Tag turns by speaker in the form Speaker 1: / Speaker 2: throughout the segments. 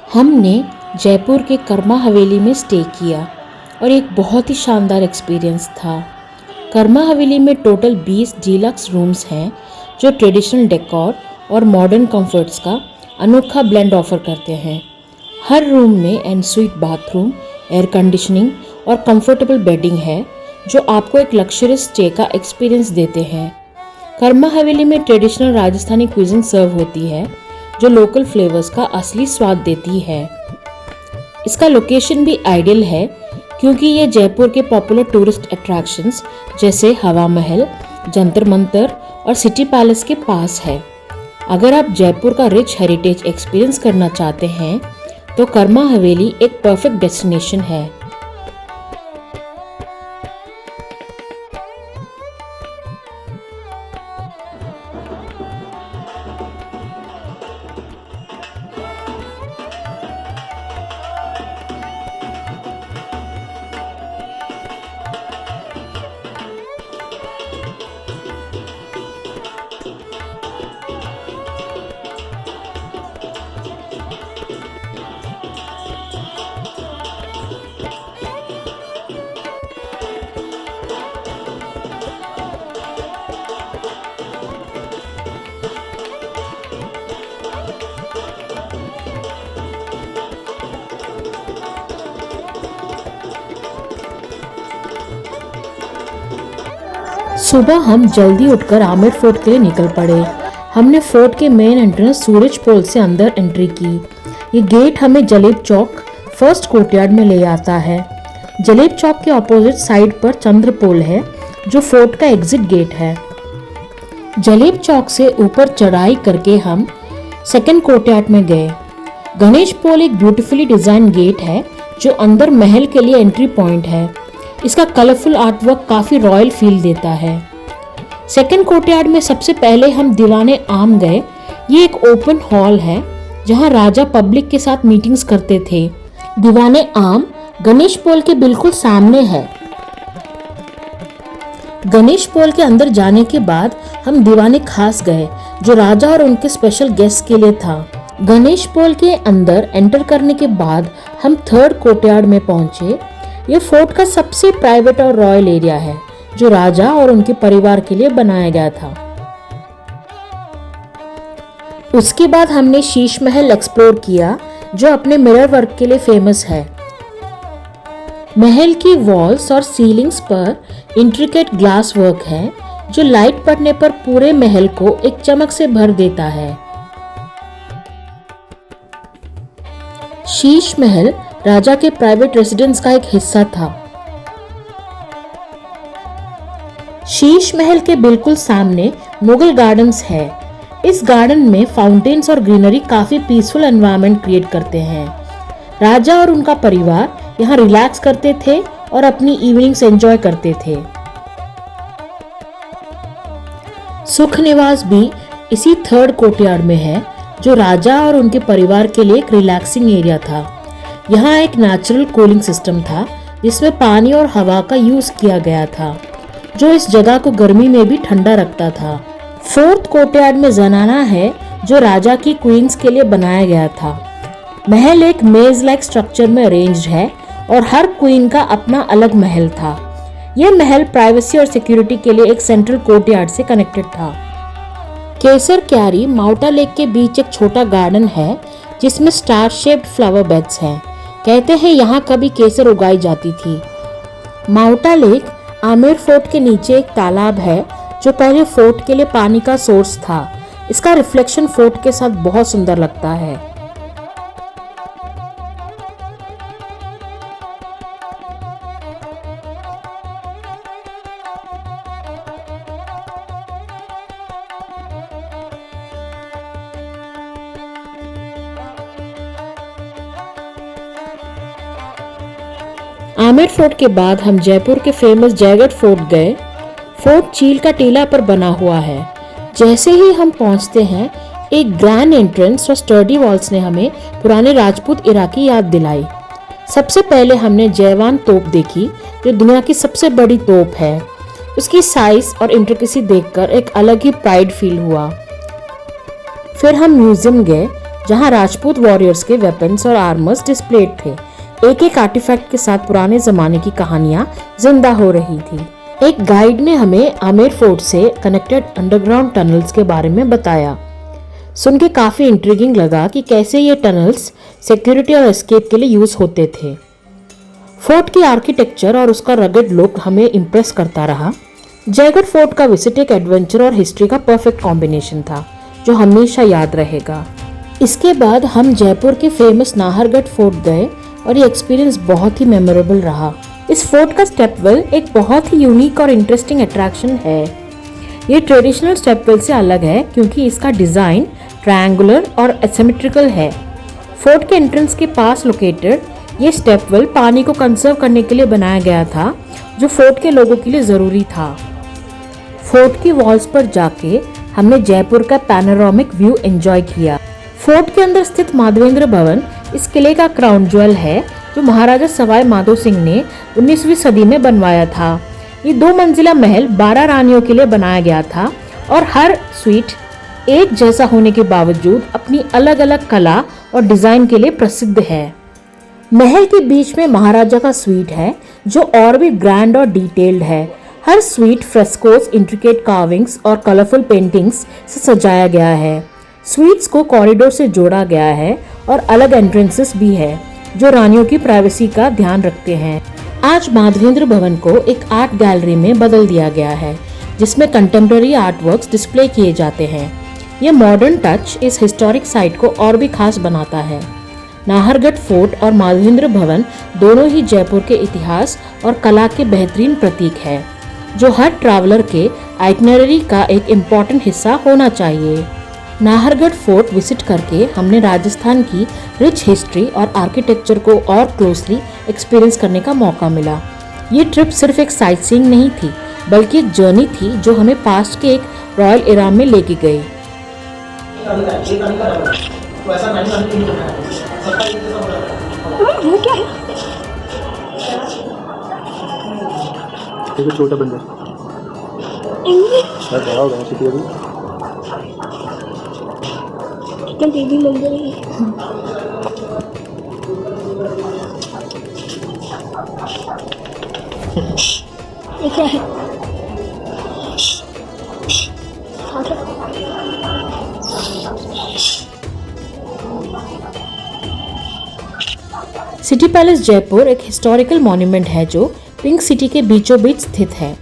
Speaker 1: हमने जयपुर के कर्मा हवेली में स्टे किया और एक बहुत ही शानदार एक्सपीरियंस था। कर्मा हवेली में टोटल 20 डीलक्स रूम्स हैं जो ट्रेडिशनल डेकोर और मॉडर्न कंफर्ट्स का अनोखा ब्लेंड ऑफर करते हैं। हर रूम में एनस्वीट बाथरूम, एयर कंडीशनिंग और कंफर्टेबल बेडिंग है जो आपको एक लग्जरियस स्टे का एक्सपीरियंस देते हैं। कर्मा हवेली में ट्रेडिशनल राजस्थानी क्विज़िन सर्व होती है जो लोकल फ्लेवर्स का असली स्वाद देती है। इसका लोकेशन भी आइडियल है क्योंकि ये जयपुर के पॉपुलर टूरिस्ट अट्रैक्शंस जैसे हवा महल, जंतर मंतर और सिटी पैलेस के पास है। अगर आप जयपुर का रिच हेरिटेज एक्सपीरियंस करना चाहते हैं तो कर्मा हवेली एक परफेक्ट डेस्टिनेशन है। सुबह हम जल्दी उठकर आमेर फोर्ट के लिए निकल पड़े। हमने फोर्ट के मेन एंट्रेंस सूरज पोल से अंदर एंट्री की। ये गेट हमें जलेब चौक फर्स्ट कोर्टयार्ड में ले आता है। जलेब चौक के ऑपोजिट साइड पर चंद्र पोल है जो फोर्ट का एग्जिट गेट है। जलेब चौक से ऊपर चढ़ाई करके हम सेकेंड कोर्टयार्ड में गए। गणेश पोल एक ब्यूटीफुली डिजाइन गेट है जो अंदर महल के लिए एंट्री पॉइंट है। इसका कलरफुल आर्टवर्क काफी रॉयल फील देता है। सेकेंड कोर्टयार्ड में सबसे पहले हम दीवाने आम गए। ये एक ओपन हॉल है जहां राजा पब्लिक के साथ मीटिंग्स करते थे। दीवाने आम गणेश पोल के बिल्कुल सामने है। गणेश पोल के अंदर जाने के बाद हम दीवाने खास गए जो राजा और उनके स्पेशल गेस्ट के लिए था। गणेश पोल के अंदर एंटर करने के बाद हम थर्ड कोर्टयार्ड में पहुंचे। ये फोर्ट का सबसे प्राइवेट और रॉयल एरिया है जो राजा और उनके परिवार के लिए बनाया गया था। उसके बाद हमने शीश महल एक्सप्लोर किया जो अपने मिरर वर्क के लिए फेमस है। महल की वॉल्स और सीलिंग्स पर इंट्रिकेट ग्लास वर्क है जो लाइट पड़ने पर पूरे महल को एक चमक से भर देता है। शीश महल राजा के प्राइवेट रेसिडेंस का एक हिस्सा था। शीश महल के बिल्कुल सामने मुगल गार्डन्स है। इस गार्डन में फाउंटेन्स और ग्रीनरी काफी पीसफुल एनवायरनमेंट क्रिएट करते हैं। राजा और उनका परिवार यहाँ रिलैक्स करते थे और अपनी इवनिंग्स एंजॉय करते थे। सुख निवास भी इसी थर्ड कोर्टयार्ड में है जो राजा और उनके परिवार के लिए एक रिलैक्सिंग एरिया था। यहाँ एक नेचुरल कूलिंग सिस्टम था जिसमें पानी और हवा का यूज किया गया था जो इस जगह को गर्मी में भी ठंडा रखता था। फोर्थ कोर्टयार्ड में जनाना है जो राजा की क्वींस के लिए बनाया गया था। महल एक मेज लाइक स्ट्रक्चर में अरेंज्ड है और हर क्वीन का अपना अलग महल था। यह महल प्राइवेसी और सिक्योरिटी के लिए एक सेंट्रल कोर्टयार्ड से कनेक्टेड था। केसर क्यारी माउटा लेक के बीच एक छोटा गार्डन है जिसमें स्टार शेप्ड फ्लावर बेड्स हैं। कहते हैं यहाँ कभी केसर उगाई जाती थी। माउटा लेक आमेर फोर्ट के नीचे एक तालाब है जो पहले फोर्ट के लिए पानी का सोर्स था। इसका रिफ्लेक्शन फोर्ट के साथ बहुत सुंदर लगता है। आमेर फोर्ट के बाद हम जयपुर के फेमस जयगढ़ फोर्ट गए। फोर्ट चील का टीला पर बना हुआ है। जैसे ही हम पहुंचते हैं एक ग्रैंड एंट्रेंस और स्टर्डी वॉल्स ने हमें पुराने राजपूत इरा की याद दिलाई। सबसे पहले हमने जयवान तोप देखी जो दुनिया की सबसे बड़ी तोप है। उसकी साइज और इंट्रिकेसी देखकर एक अलग ही प्राइड फील हुआ। फिर हम म्यूजियम गए जहां राजपूत वॉरियर्स के वेपन्स और आर्मर्स डिस्प्लेड थे। एक एक आर्टिफैक्ट के साथ पुराने जमाने की कहानियां जिंदा हो रही थी। एक गाइड ने हमें आमेर फोर्ट से कनेक्टेड अंडरग्राउंड टनल्स के बारे में बताया। सुन के काफी इंट्रिगिंग लगा कि कैसे ये टनल्स सिक्योरिटी और एस्केप के लिए यूज होते थे। फोर्ट की आर्किटेक्चर और उसका रगड लुक हमें इम्प्रेस करता रहा। जयगढ़ फोर्ट का विजिट एक एडवेंचर और हिस्ट्री का परफेक्ट कॉम्बिनेशन था जो हमेशा याद रहेगा। इसके बाद हम जयपुर के फेमस नाहरगढ़ फोर्ट गए और ये एक्सपीरियंस बहुत ही मेमोरेबल रहा। इस फोर्ट का स्टेपवेल एक बहुत ही यूनिक और इंटरेस्टिंग अट्रैक्शन है। ये ट्रेडिशनल स्टेपवेल से अलग है क्योंकि इसका डिजाइन ट्रायंगुलर और एसिमेट्रिकल है। फोर्ट के एंट्रेंस के पास लोकेटेड ये स्टेपवेल पानी को कंजर्व करने के लिए बनाया गया था, जो फोर्ट के लोगों के लिए जरूरी था। फोर्ट की वॉल्स पर जाके हमने जयपुर का पैनोरामिक व्यू एंजॉय किया। फोर्ट के अंदर स्थित माधवेंद्र भवन इस किले का क्राउन ज्वेल है, जो महाराजा सवाई माधो सिंह ने 19वीं सदी में बनवाया था। ये 2 मंजिला महल 12 रानियों के लिए बनाया गया था और हर स्वीट एक जैसा होने के बावजूद अपनी अलग अलग कला और डिजाइन के लिए प्रसिद्ध है। महल के बीच में महाराजा का स्वीट है जो और भी ग्रैंड और डिटेल्ड है। हर स्वीट फ्रेस्कोस, इंट्रिकेट कार्विंग्स और कलरफुल पेंटिंग्स से सजाया गया है। स्वीट्स को कॉरिडोर से जोड़ा गया है और अलग एंट्रेंसेस भी है जो रानियों की प्राइवेसी का ध्यान रखते हैं। आज माधवेंद्र भवन को एक आर्ट गैलरी में बदल दिया गया है जिसमें कंटेम्प्रेरी आर्टवर्क्स डिस्प्ले किए जाते हैं। यह मॉडर्न टच इस हिस्टोरिक साइट को और भी खास बनाता है। नाहरगढ़ फोर्ट और माधवेंद्र भवन दोनों ही जयपुर के इतिहास और कला के बेहतरीन प्रतीक है, जो हर ट्रैवलर के आइटनरी का एक इम्पॉर्टेंट हिस्सा होना चाहिए। नाहरगढ़ फोर्ट विजिट करके हमने राजस्थान की रिच हिस्ट्री और आर्किटेक्चर को और क्लोजली एक्सपीरियंस करने का मौका मिला। ये ट्रिप सिर्फ एक साइट सीइंग नहीं थी, बल्कि एक जर्नी थी जो हमें पास्ट के एक रॉयल एरा में लेके गई।
Speaker 2: छोटा बंदा
Speaker 3: दीदी मंदिर है। क्या है?
Speaker 1: सिटी पैलेस जयपुर एक हिस्टोरिकल मॉन्यूमेंट है जो पिंक सिटी के बीचों बीच स्थित है।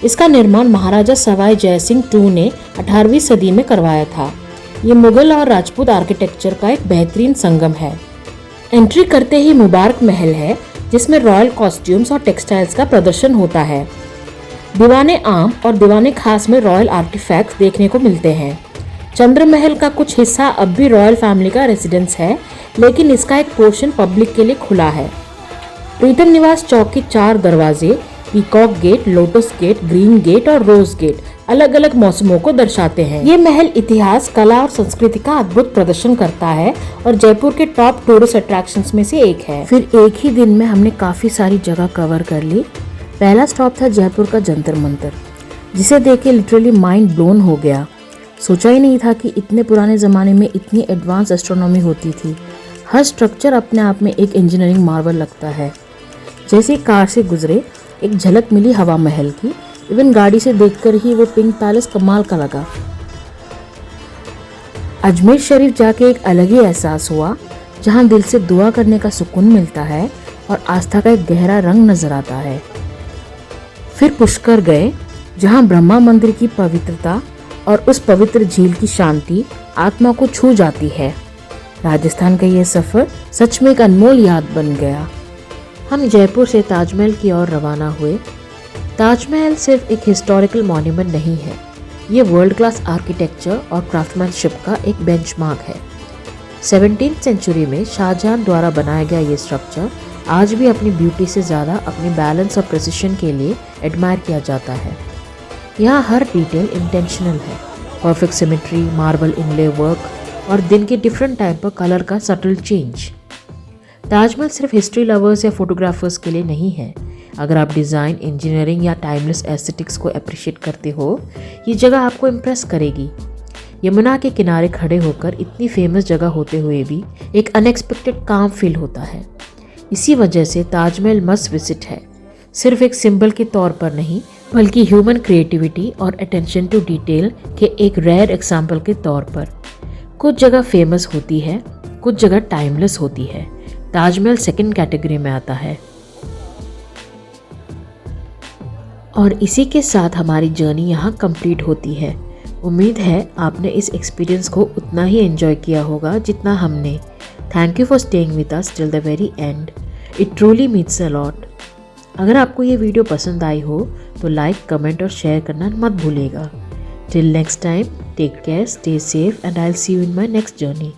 Speaker 1: इसका निर्माण महाराजा सवाई जयसिंह II ने 18वीं सदी में करवाया था। ये मुगल और राजपूत आर्किटेक्चर का एक बेहतरीन संगम है। एंट्री करते ही मुबारक महल है जिसमें रॉयल कॉस्ट्यूम्स और टेक्सटाइल्स का प्रदर्शन होता है। दीवाने आम और दीवाने खास में रॉयल आर्टिफैक्ट्स देखने को मिलते हैं। चंद्र महल का कुछ हिस्सा अब भी रॉयल फैमिली का रेजिडेंस है, लेकिन इसका एक पोर्शन पब्लिक के लिए खुला है। प्रीतम निवास चौक के 4 दरवाजे peacock gate, lotus gate, green gate और रोज गेट अलग अलग मौसमों को दर्शाते हैं। ये महल इतिहास, कला और संस्कृति का अद्भुत प्रदर्शन करता है और जयपुर के टॉप टूरिस्ट अट्रैक्शंस में से एक है। फिर एक ही दिन में हमने काफी सारी जगह कवर कर ली। पहला स्टॉप था जयपुर का जंतर मंतर, जिसे देख के लिटरली माइंड ब्लोन हो गया। सोचा ही नहीं था कि इतने पुराने जमाने में इतनी एडवांस एस्ट्रोनॉमी होती थी। हर स्ट्रक्चर अपने आप में एक इंजीनियरिंग मार्वल लगता है। जैसे कार से गुजरे एक झलक मिली हवा महल की। इवन गाड़ी से देखकर ही वो पिंक पैलेस कमाल का लगा। अजमेर शरीफ जाके एक अलग ही एहसास हुआ, जहां दिल से दुआ करने का सुकून मिलता है और आस्था का एक गहरा रंग नजर आता है। फिर पुष्कर गए, जहां ब्रह्मा मंदिर की पवित्रता और उस पवित्र झील की शांति आत्मा को छू जाती है। राजस्थान का ये सफर सच में एक अनमोल याद बन गया। हम जयपुर से ताजमहल की ओर रवाना हुए। ताजमहल सिर्फ एक हिस्टोरिकल मॉन्यूमेंट नहीं है, ये वर्ल्ड क्लास आर्किटेक्चर और क्राफ्टमैनशिप का एक बेंचमार्क है। 17वीं सेंचुरी में शाहजहां द्वारा बनाया गया ये स्ट्रक्चर आज भी अपनी ब्यूटी से ज़्यादा अपनी बैलेंस और प्रिसिशन के लिए एडमायर किया जाता है। यहाँ हर डिटेल इंटेंशनल है। परफेक्ट सिमेट्री, मार्बल इनले वर्क और दिन के डिफरेंट टाइम पर कलर का सटल चेंज। ताजमहल सिर्फ हिस्ट्री लवर्स या फोटोग्राफर्स के लिए नहीं है। अगर आप डिज़ाइन, इंजीनियरिंग या टाइमलेस एस्थेटिक्स को अप्रिशिएट करते हो, ये जगह आपको इम्प्रेस करेगी। यमुना के किनारे खड़े होकर इतनी फेमस जगह होते हुए भी एक अनएक्सपेक्टेड काम फील होता है। इसी वजह से ताजमहल मस्ट विजिट है, सिर्फ एक सिंबल के तौर पर नहीं बल्कि ह्यूमन क्रिएटिविटी और अटेंशन टू डिटेल के एक रेयर एग्जाम्पल के तौर पर। कुछ जगह फेमस होती है, कुछ जगह टाइमलेस होती है। ताजमहल सेकंड कैटेगरी में आता है। और इसी के साथ हमारी जर्नी यहाँ कंप्लीट होती है। उम्मीद है आपने इस एक्सपीरियंस को उतना ही एंजॉय किया होगा जितना हमने। Thank you for staying with us till the very and. It truly means a lot. अगर आपको ये वीडियो पसंद आई हो तो लाइक, कमेंट और शेयर करना मत भूलिएगा। Till next time, take care, stay safe and I will see you in my next journey.